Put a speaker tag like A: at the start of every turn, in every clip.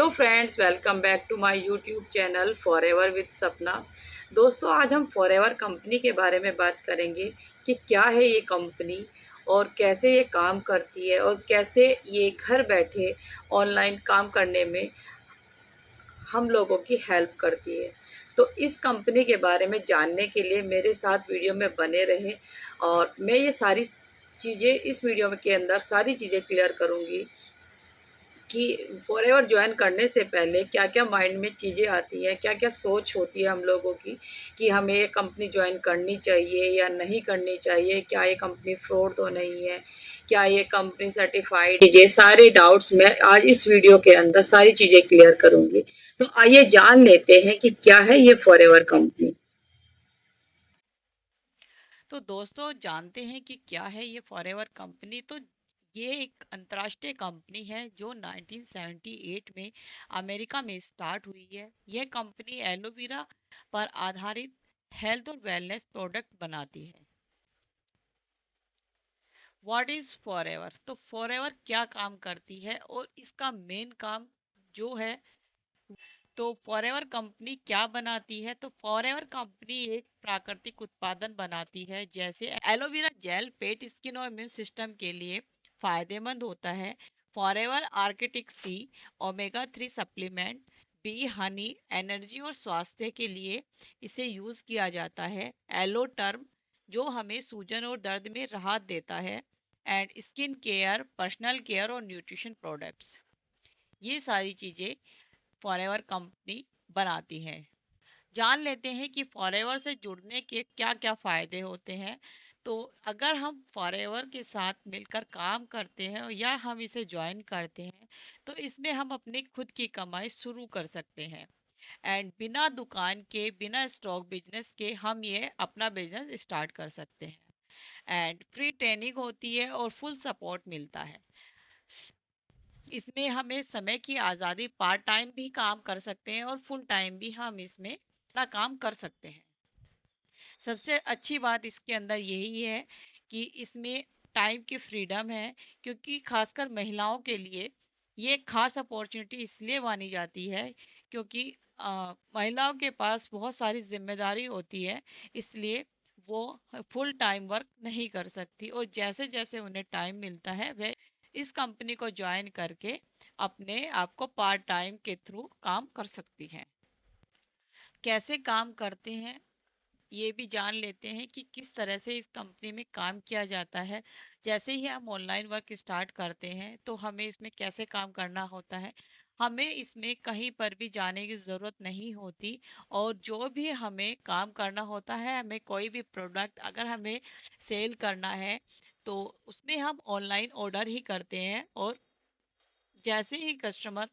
A: Hello friends, welcome back to my YouTube channel forever with Sapna. दोस्तों, आज हम forever company के बारे में बात करेंगे कि क्या है ये कंपनी और कैसे ये काम करती है और कैसे ये घर बैठे ऑनलाइन काम करने में हम लोगों की हेल्प करती है। तो इस कंपनी के बारे में जानने के लिए मेरे साथ वीडियो में बने रहें और मैं ये सारी चीज़ें इस वीडियो के अंदर सारी चीज़ें क्लियर करूँगी कि फॉरएवर ज्वाइन करने से पहले क्या क्या माइंड में चीज़ें आती हैं, क्या क्या सोच होती है हम लोगों की कि हमें ये कंपनी ज्वाइन करनी चाहिए या नहीं करनी चाहिए, क्या ये कंपनी फ्रॉड तो नहीं है, क्या ये कंपनी सर्टिफाइड है। ये सारे डाउट्स मैं आज इस वीडियो के अंदर सारी चीज़ें क्लियर करूँगी। तो आइए जान लेते हैं कि क्या है ये फॉरएवर कंपनी।
B: तो दोस्तों जानते हैं कि क्या है ये फॉरएवर कंपनी। तो ये एक अंतर्राष्ट्रीय कंपनी है जो 1978 में अमेरिका में स्टार्ट हुई है। यह कंपनी एलोवेरा पर आधारित हेल्थ और वेलनेस प्रोडक्ट बनाती है। What is forever? तो फॉरएवर क्या काम करती है और इसका मेन काम जो है, तो फॉरएवर कंपनी क्या बनाती है? तो फॉरएवर कंपनी एक प्राकृतिक उत्पादन बनाती है, जैसे एलोवेरा जेल पेट स्किन और इम्यून सिस्टम के लिए फायदेमंद होता है। Forever Arctic Sea omega 3 supplement, Bee Honey energy और स्वास्थ्य के लिए इसे यूज किया जाता है। एलो टर्म जो हमें सूजन और दर्द में राहत देता है। And skin care, personal care और न्यूट्रिशन प्रोडक्ट्स, ये सारी चीज़ें फॉरएवर कंपनी बनाती है। जान लेते हैं कि फॉरएवर से जुड़ने के क्या क्या फ़ायदे होते हैं। तो अगर हम फॉरएवर के साथ मिलकर काम करते हैं या हम इसे ज्वाइन करते हैं, तो इसमें हम अपनी खुद की कमाई शुरू कर सकते हैं। एंड बिना दुकान के, बिना स्टॉक बिजनेस के हम ये अपना बिजनेस स्टार्ट कर सकते हैं। एंड फ्री ट्रेनिंग होती है और फुल सपोर्ट मिलता है। इसमें हमें समय की आज़ादी, पार्ट टाइम भी काम कर सकते हैं और फुल टाइम भी हम इसमें अपना काम कर सकते हैं। सबसे अच्छी बात इसके अंदर यही है कि इसमें टाइम की फ्रीडम है, क्योंकि खासकर महिलाओं के लिए ये खास अपॉर्चुनिटी इसलिए मानी जाती है क्योंकि महिलाओं के पास बहुत सारी जिम्मेदारी होती है। इसलिए वो फुल टाइम वर्क नहीं कर सकती और जैसे जैसे उन्हें टाइम मिलता है वे इस कंपनी को ज्वाइन करके अपने आप को पार्ट टाइम के थ्रू काम कर सकती हैं। कैसे काम करते हैं ये भी जान लेते हैं कि किस तरह से इस कंपनी में काम किया जाता है। जैसे ही हम ऑनलाइन वर्क स्टार्ट करते हैं तो हमें इसमें कैसे काम करना होता है। हमें इसमें कहीं पर भी जाने की ज़रूरत नहीं होती और जो भी हमें काम करना होता है, हमें कोई भी प्रोडक्ट अगर हमें सेल करना है तो उसमें हम ऑनलाइन ऑर्डर ही करते हैं और जैसे ही कस्टमर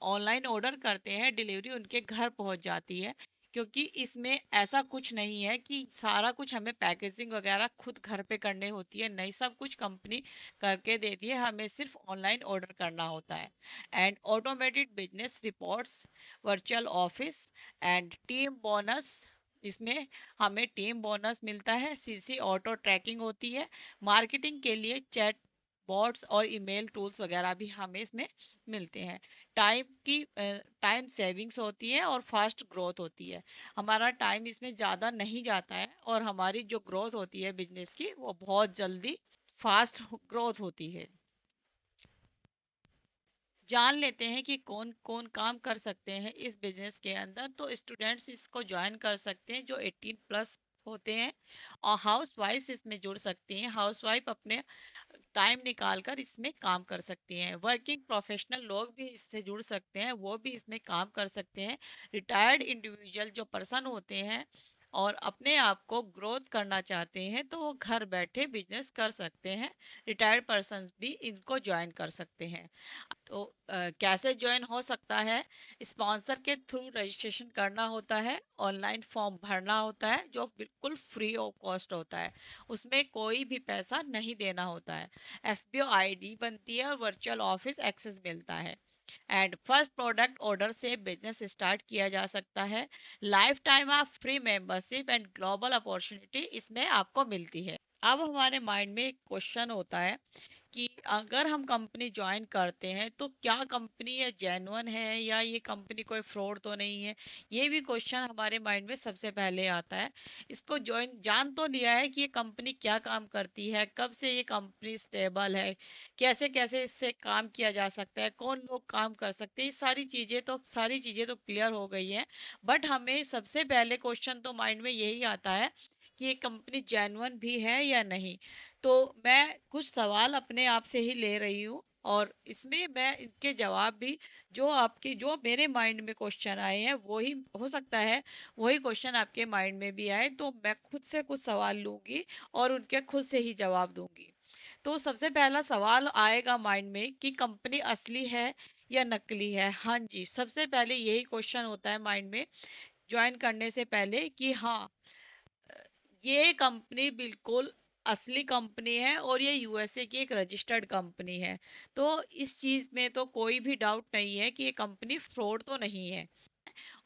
B: ऑनलाइन ऑर्डर करते हैं डिलीवरी उनके घर पहुंच जाती है। क्योंकि इसमें ऐसा कुछ नहीं है कि सारा कुछ हमें पैकेजिंग वगैरह खुद घर पे करने होती है, नहीं, सब कुछ कंपनी करके देती है, हमें सिर्फ ऑनलाइन ऑर्डर करना होता है। And automated business reports, virtual office and team bonus, इसमें हमें टीम बोनस मिलता है। सीसी ऑटो ट्रैकिंग होती है। मार्केटिंग के लिए चैट बॉट्स और ईमेल टूल्स वगैरह भी हमें इसमें मिलते हैं। टाइम सेविंग्स होती है और फास्ट ग्रोथ होती है। हमारा टाइम इसमें ज़्यादा नहीं जाता है और हमारी जो ग्रोथ होती है बिजनेस की वो बहुत जल्दी फास्ट ग्रोथ होती है। जान लेते हैं कि कौन कौन काम कर सकते हैं इस बिजनेस के अंदर। तो स्टूडेंट्स इसको ज्वाइन कर सकते हैं जो 18+ होते हैं, और हाउस वाइफ्स इसमें जुड़ सकती हैं। हाउस वाइफ अपने टाइम निकाल कर इसमें काम कर सकती हैं। वर्किंग प्रोफेशनल लोग भी इससे जुड़ सकते हैं, वो भी इसमें काम कर सकते हैं। रिटायर्ड इंडिविजुअल जो पर्सन होते हैं और अपने आप को ग्रोथ करना चाहते हैं तो वो घर बैठे बिजनेस कर सकते हैं। रिटायर्ड पर्सन भी इनको ज्वाइन कर सकते हैं। तो कैसे ज्वाइन हो सकता है? स्पॉन्सर के थ्रू रजिस्ट्रेशन करना होता है, ऑनलाइन फॉर्म भरना होता है जो बिल्कुल फ्री ऑफ कॉस्ट होता है, उसमें कोई भी पैसा नहीं देना होता है। एफबीओ आईडी बनती है और वर्चुअल ऑफिस एक्सेस मिलता है। एंड फर्स्ट प्रोडक्ट ऑर्डर से बिजनेस स्टार्ट किया जा सकता है। Life time of free membership and global opportunity इसमें आपको मिलती है। अब हमारे माइंड में एक क्वेश्चन होता है कि अगर हम कंपनी ज्वाइन करते हैं तो क्या कंपनी ये जेन्युइन है या ये कंपनी कोई फ्रॉड तो नहीं है। ये भी क्वेश्चन हमारे माइंड में सबसे पहले आता है। इसको ज्वाइन जान तो लिया है कि ये कंपनी क्या काम करती है, कब से ये कंपनी स्टेबल है, कैसे कैसे इससे काम किया जा सकता है, कौन लोग काम कर सकते हैं, ये सारी चीज़ें तो क्लियर हो गई हैं। बट हमें सबसे पहले क्वेश्चन तो माइंड में यही आता है कि ये कंपनी जेन्युइन भी है या नहीं। तो मैं कुछ सवाल अपने आप से ही ले रही हूँ और इसमें मैं इनके जवाब भी जो मेरे माइंड में क्वेश्चन आए हैं वही हो सकता है वही क्वेश्चन आपके माइंड में भी आए, तो मैं खुद से कुछ सवाल लूंगी और उनके खुद से ही जवाब दूंगी। तो सबसे पहला सवाल आएगा माइंड में कि कंपनी असली है या नकली है। हाँ जी, सबसे पहले यही क्वेश्चन होता है माइंड में ज्वाइन करने से पहले कि हाँ, ये कंपनी बिल्कुल असली कंपनी है और ये यूएसए की एक रजिस्टर्ड कंपनी है। तो इस चीज़ में तो कोई भी डाउट नहीं है कि ये कंपनी फ्रॉड तो नहीं है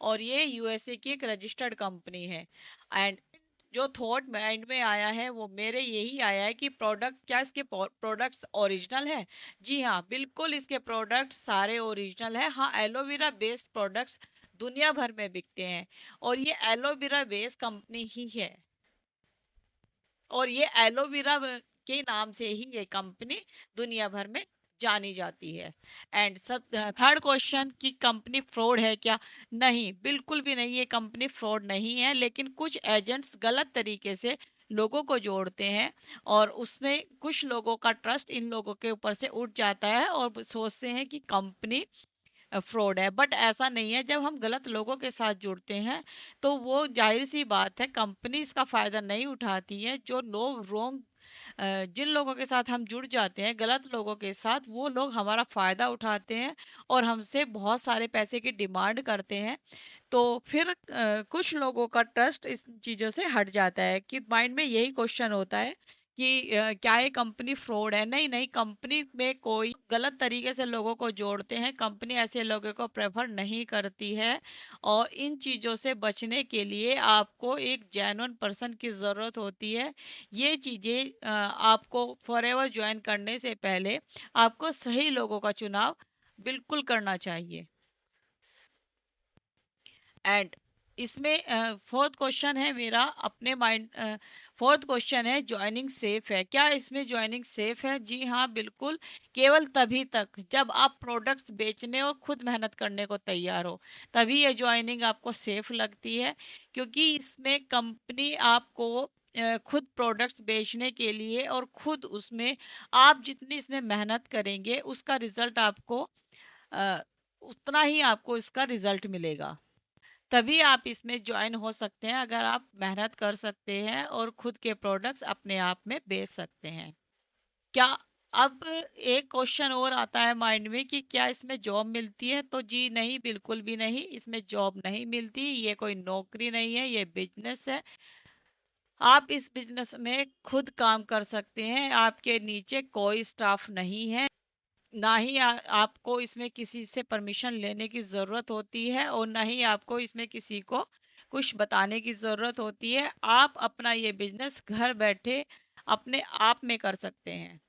B: और ये यूएसए की एक रजिस्टर्ड कंपनी है। एंड जो थॉट माइंड में आया है वो मेरे यही आया है कि क्या इसके प्रोडक्ट्स ओरिजिनल है। जी हाँ, बिल्कुल इसके प्रोडक्ट्स सारे ओरिजिनल है। हाँ, एलोवेरा बेस्ड प्रोडक्ट्स दुनिया भर में बिकते हैं और ये एलोवेरा बेस्ड कंपनी ही है और ये एलोवेरा के नाम से ही ये कंपनी दुनिया भर में जानी जाती है। एंड सब थर्ड क्वेश्चन कि कंपनी फ्रॉड है क्या। नहीं, बिल्कुल भी नहीं, ये कंपनी फ्रॉड नहीं है, लेकिन कुछ एजेंट्स गलत तरीके से लोगों को जोड़ते हैं और उसमें कुछ लोगों का ट्रस्ट इन लोगों के ऊपर से उठ जाता है और सोचते हैं कि कंपनी फ्रॉड है। बट ऐसा नहीं है। जब हम गलत लोगों के साथ जुड़ते हैं तो वो जाहिर सी बात है कंपनी इसका फ़ायदा नहीं उठाती है। जो लोग जिन लोगों के साथ हम जुड़ जाते हैं गलत लोगों के साथ, वो लोग हमारा फ़ायदा उठाते हैं और हमसे बहुत सारे पैसे की डिमांड करते हैं। तो फिर कुछ लोगों का ट्रस्ट इस चीज़ों से हट जाता है कि माइंड में यही क्वेश्चन होता है कि क्या ये कंपनी फ्रॉड है। नहीं नहीं, कंपनी में कोई गलत तरीके से लोगों को जोड़ते हैं, कंपनी ऐसे लोगों को प्रेफर नहीं करती है। और इन चीज़ों से बचने के लिए आपको एक जेन्युइन पर्सन की ज़रूरत होती है। ये चीज़ें आपको फॉरएवर ज्वाइन करने से पहले आपको सही लोगों का चुनाव बिल्कुल करना चाहिए। एंड इसमें फोर्थ क्वेश्चन है मेरा अपने माइंड फोर्थ क्वेश्चन है ज्वाइनिंग सेफ है क्या। इसमें ज्वाइनिंग सेफ है? जी हाँ, बिल्कुल। केवल तभी तक जब आप प्रोडक्ट्स बेचने और खुद मेहनत करने को तैयार हो, तभी ये ज्वाइनिंग आपको सेफ लगती है। क्योंकि इसमें कंपनी आपको खुद प्रोडक्ट्स बेचने के लिए और खुद उसमें आप जितनी इसमें मेहनत करेंगे उसका रिजल्ट आपको अ, उतना ही आपको इसका रिजल्ट मिलेगा। तभी आप इसमें जॉइन हो सकते हैं अगर आप मेहनत कर सकते हैं और खुद के प्रोडक्ट्स अपने आप में बेच सकते हैं। क्या अब एक क्वेश्चन और आता है माइंड में कि क्या इसमें जॉब मिलती है। तो जी नहीं, बिल्कुल भी नहीं, इसमें जॉब नहीं मिलती। ये कोई नौकरी नहीं है, ये बिजनेस है। आप इस बिजनेस में खुद काम कर सकते हैं, आपके नीचे कोई स्टाफ नहीं है। ना ही आपको इसमें किसी से परमिशन लेने की ज़रूरत होती है और ना ही आपको इसमें किसी को कुछ बताने की ज़रूरत होती है। आप अपना ये बिजनेस घर बैठे अपने आप में कर सकते हैं।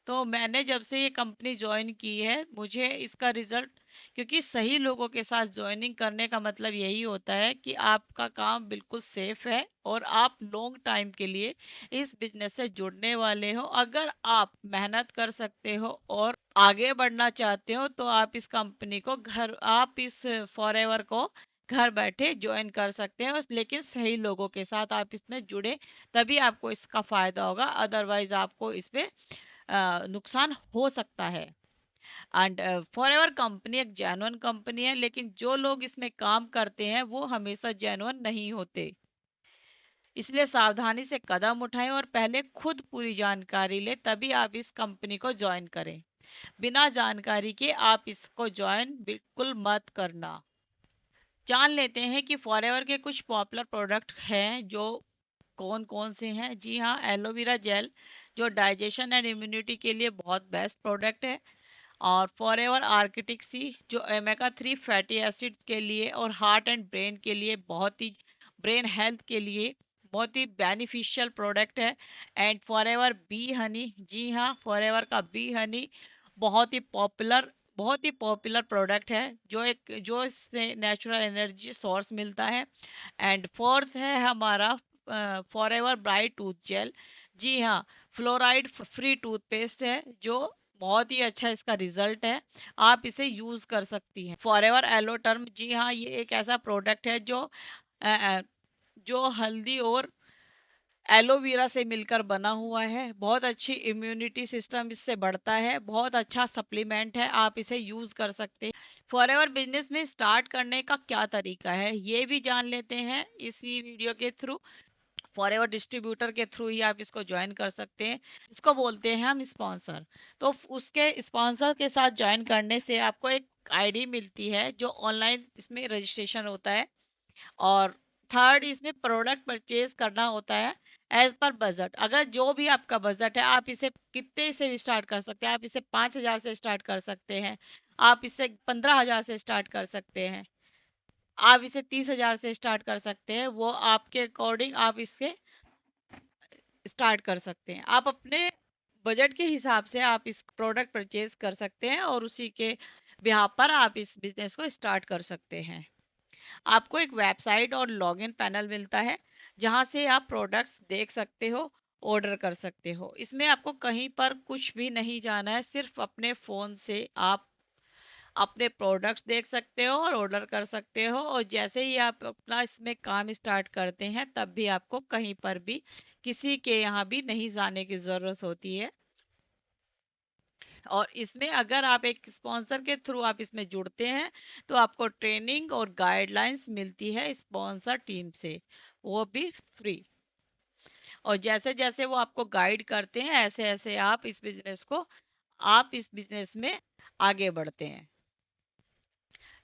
B: तो मैंने जब से ये कंपनी ज्वाइन की है मुझे इसका रिजल्ट, क्योंकि सही लोगों के साथ ज्वाइनिंग करने का मतलब यही होता है कि आपका काम बिल्कुल सेफ है और आप लॉन्ग टाइम के लिए इस बिजनेस से जुड़ने वाले हो। अगर आप मेहनत कर सकते हो और आगे बढ़ना चाहते हो तो आप इस फॉरएवर को घर बैठे ज्वाइन कर सकते हैं। लेकिन सही लोगों के साथ आप इसमें जुड़े, तभी आपको इसका फ़ायदा होगा। अदरवाइज आपको इसमें नुकसान हो सकता है। एंड फॉरएवर कंपनी एक जेन्युइन कंपनी है, लेकिन जो लोग इसमें काम करते हैं वो हमेशा जेन्युइन नहीं होते। इसलिए सावधानी से कदम उठाएं और पहले खुद पूरी जानकारी लें, तभी आप इस कंपनी को ज्वाइन करें। बिना जानकारी के आप इसको ज्वाइन बिल्कुल मत करना। जान लेते हैं कि फॉरएवर के कुछ पॉपुलर प्रोडक्ट हैं जो कौन कौन से हैं। जी हाँ, एलोवेरा जेल जो डाइजेशन एंड इम्यूनिटी के लिए बहुत बेस्ट प्रोडक्ट है। और फॉरएवर आर्किटिक सी जो ओमेगा 3 फैटी एसिड्स के लिए और हार्ट एंड ब्रेन के लिए बहुत ही, ब्रेन हेल्थ के लिए बहुत ही बेनिफिशियल प्रोडक्ट है। एंड फॉरएवर बी हनी, जी हाँ, फॉरएवर का बी हनी बहुत ही पॉपुलर, बहुत ही पॉपुलर प्रोडक्ट है, जो इससे नेचुरल एनर्जी सोर्स मिलता है। एंड फोर्थ है हमारा फॉरएवर ब्राइट टूथ जेल। जी हाँ, फ्लोराइड फ्री टूथपेस्ट है, जो बहुत ही अच्छा इसका रिजल्ट है, आप इसे यूज़ कर सकती हैं। फॉरएवर एलोटर्म, जी हाँ, ये एक ऐसा प्रोडक्ट है अ, अ, जो हल्दी और एलोवेरा से मिलकर बना हुआ है। बहुत अच्छी इम्यूनिटी सिस्टम इससे बढ़ता है, बहुत अच्छा सप्लीमेंट है, आप इसे यूज़ कर सकते हैं। फॉरएवर बिजनेस में स्टार्ट करने का क्या तरीका है, ये भी जान लेते हैं इसी वीडियो के थ्रू। फॉरएवर डिस्ट्रीब्यूटर के थ्रू ही आप इसको ज्वाइन कर सकते हैं, इसको बोलते हैं हम स्पॉन्सर। तो उसके स्पॉन्सर के साथ ज्वाइन करने से आपको एक आईडी मिलती है, जो ऑनलाइन इसमें रजिस्ट्रेशन होता है। और थर्ड, इसमें प्रोडक्ट परचेज करना होता है एज पर बजट। अगर जो भी आपका बजट है, आप इसे कितने से भी स्टार्ट कर सकते हैं। आप इसे 5,000 से स्टार्ट कर सकते हैं, आप इसे 15,000 से स्टार्ट कर सकते हैं, आप इसे 30,000 से स्टार्ट कर सकते हैं। वो आपके अकॉर्डिंग आप इससे स्टार्ट कर सकते हैं। आप अपने बजट के हिसाब से आप इस प्रोडक्ट परचेज कर सकते हैं, और उसी के बिहाफ पर आप इस बिजनेस को स्टार्ट कर सकते हैं। आपको एक वेबसाइट और लॉगिन पैनल मिलता है, जहां से आप प्रोडक्ट्स देख सकते हो, ऑर्डर कर सकते हो। इसमें आपको कहीं पर कुछ भी नहीं जाना है, सिर्फ अपने फ़ोन से आप अपने प्रोडक्ट्स देख सकते हो और ऑर्डर कर सकते हो। और जैसे ही आप अपना इसमें काम स्टार्ट करते हैं, तब भी आपको कहीं पर भी किसी के यहाँ भी नहीं जाने की ज़रूरत होती है। और इसमें अगर आप एक स्पॉन्सर के थ्रू आप इसमें जुड़ते हैं, तो आपको ट्रेनिंग और गाइडलाइंस मिलती है स्पॉन्सर टीम से, वो भी फ्री। और जैसे जैसे वो आपको गाइड करते हैं, ऐसे ऐसे आप इस बिजनेस में आगे बढ़ते हैं।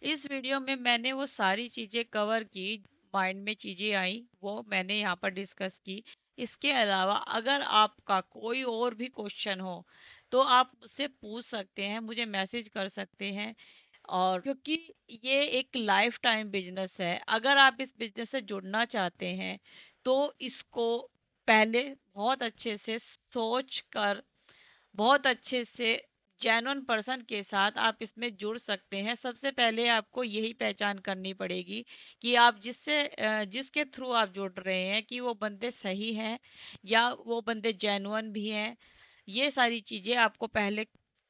B: इस वीडियो में मैंने वो सारी चीज़ें कवर की, माइंड में चीज़ें आई वो मैंने यहाँ पर डिस्कस की। इसके अलावा अगर आपका कोई और भी क्वेश्चन हो, तो आप मुझसे पूछ सकते हैं, मुझे मैसेज कर सकते हैं। और क्योंकि ये एक लाइफ टाइम बिजनेस है, अगर आप इस बिजनेस से जुड़ना चाहते हैं, तो इसको पहले बहुत अच्छे से सोच कर, बहुत अच्छे से जेन्युइन पर्सन के साथ आप इसमें जुड़ सकते हैं। सबसे पहले आपको यही पहचान करनी पड़ेगी कि आप जिसके थ्रू आप जुड़ रहे हैं, कि वो बंदे सही हैं या वो बंदे जेन्युइन भी हैं। ये सारी चीज़ें आपको पहले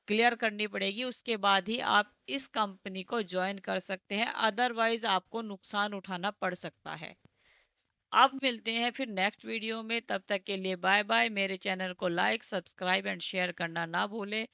B: क्लियर करनी पड़ेगी, उसके बाद ही आप इस कंपनी को ज्वाइन कर सकते हैं, अदरवाइज आपको नुकसान उठाना पड़ सकता है। अब मिलते हैं फिर नेक्स्ट वीडियो में, तब तक के लिए बाय बाय। मेरे चैनल को लाइक, सब्सक्राइब एंड शेयर करना ना भूलें।